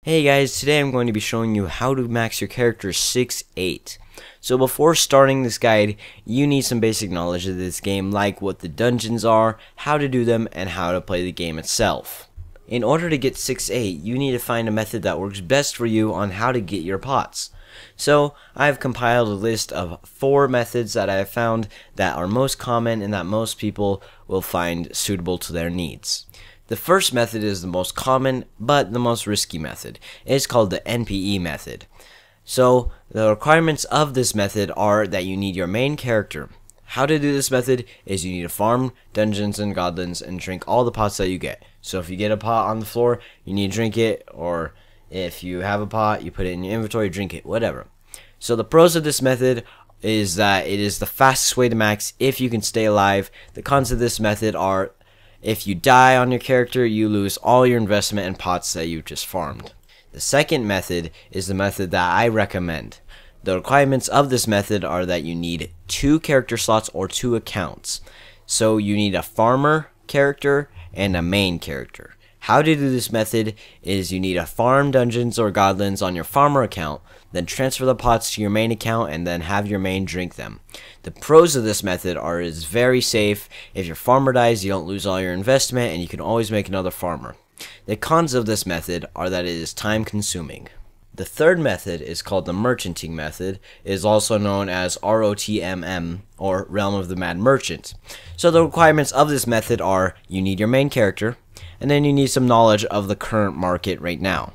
Hey guys, today I'm going to be showing you how to max your character 6-8. So before starting this guide, you need some basic knowledge of this game, like what the dungeons are, how to do them, and how to play the game itself. In order to get 6-8, you need to find a method that works best for you on how to get your pots. So I've compiled a list of 4 methods that I have found that are most common and that most people will find suitable to their needs. The first method is the most common, but the most risky method. It's called the Npe method. So, the requirements of this method are that you need your main character. How to do this method is you need to farm dungeons and goblins and drink all the pots that you get. So if you get a pot on the floor, you need to drink it, or if you have a pot, you put it in your inventory, drink it, whatever. So the pros of this method is that it is the fastest way to max if you can stay alive. The cons of this method are if you die on your character, you lose all your investment and pots that you just farmed. The second method is the method that I recommend. The requirements of this method are that you need 2 character slots or 2 accounts. So you need a farmer character and a main character. How to do this method is you need to farm dungeons or goblins on your farmer account, then transfer the pots to your main account and then have your main drink them. The pros of this method are it's very safe. If your farmer dies, you don't lose all your investment and you can always make another farmer. The cons of this method are that it is time consuming. The third method is called the merchanting method. It is also known as RotMM, or Realm of the Mad Merchant. So the requirements of this method are you need your main character, and then you need some knowledge of the current market right now.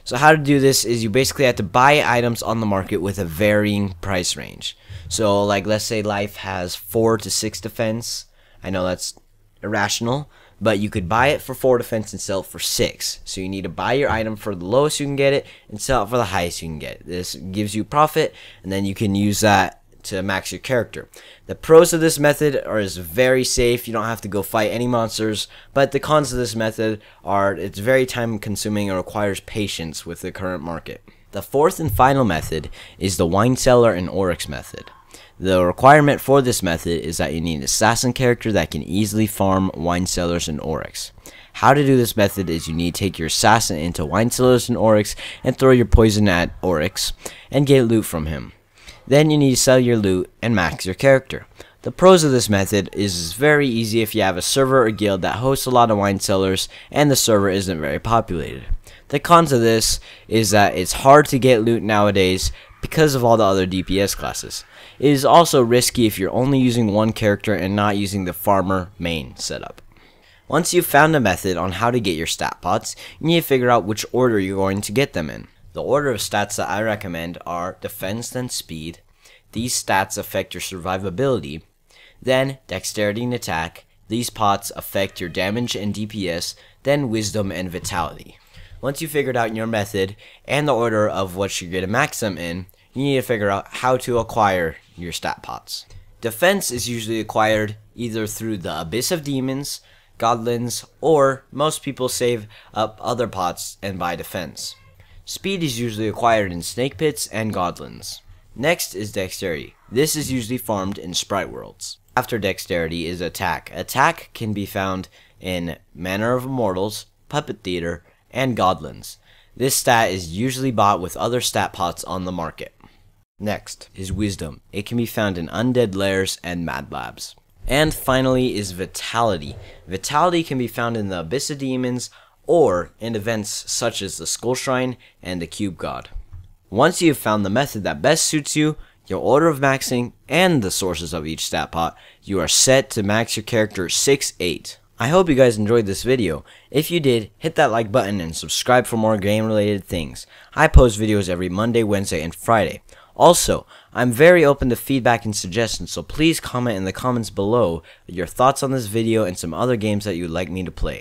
So how to do this is you basically have to buy items on the market with a varying price range. So like let's say life has 4 to 6 defense. I know that's irrational, but you could buy it for 4 defense and sell it for 6. So you need to buy your item for the lowest you can get it and sell it for the highest you can get it. This gives you profit, and then you can use that to max your character. The pros of this method are it's very safe. You don't have to go fight any monsters. But the cons of this method are it's very time consuming and requires patience with the current market. The fourth and final method is the wine cellar and Aurochs method. The requirement for this method is that you need an assassin character that can easily farm wine cellars and Aurochs. How to do this method is you need to take your assassin into wine cellars and Aurochs and throw your poison at Aurochs and get loot from him. Then you need to sell your loot and max your character. The pros of this method is it's very easy if you have a server or guild that hosts a lot of wine cellars and the server isn't very populated. The cons of this is that it's hard to get loot nowadays because of all the other DPS classes. It is also risky if you're only using one character and not using the farmer main setup. Once you've found a method on how to get your stat pots, you need to figure out which order you're going to get them in. The order of stats that I recommend are defense then speed. These stats affect your survivability. Then dexterity and attack. These pots affect your damage and DPS. Then wisdom and vitality. Once you've figured out your method and the order of what you're going to max them in, you need to figure out how to acquire your stat pots. Defense is usually acquired either through the Abyss of Demons, Goblins, or most people save up other pots and buy defense. Speed is usually acquired in snake pits and goblins. Next is dexterity. This is usually farmed in sprite worlds. After dexterity is attack. Attack can be found in Manor of Immortals, Puppet Theater, and goblins. This stat is usually bought with other stat pots on the market. Next is wisdom. It can be found in undead lairs and mad labs. And finally is vitality. Vitality can be found in the Abyss of Demons or in events such as the Skull Shrine and the Cube God. Once you have found the method that best suits you, your order of maxing, and the sources of each stat pot, you are set to max your character 6-8. I hope you guys enjoyed this video. If you did, hit that like button and subscribe for more game related things. I post videos every Monday, Wednesday, and Friday. Also, I'm very open to feedback and suggestions, so please comment in the comments below your thoughts on this video and some other games that you'd like me to play.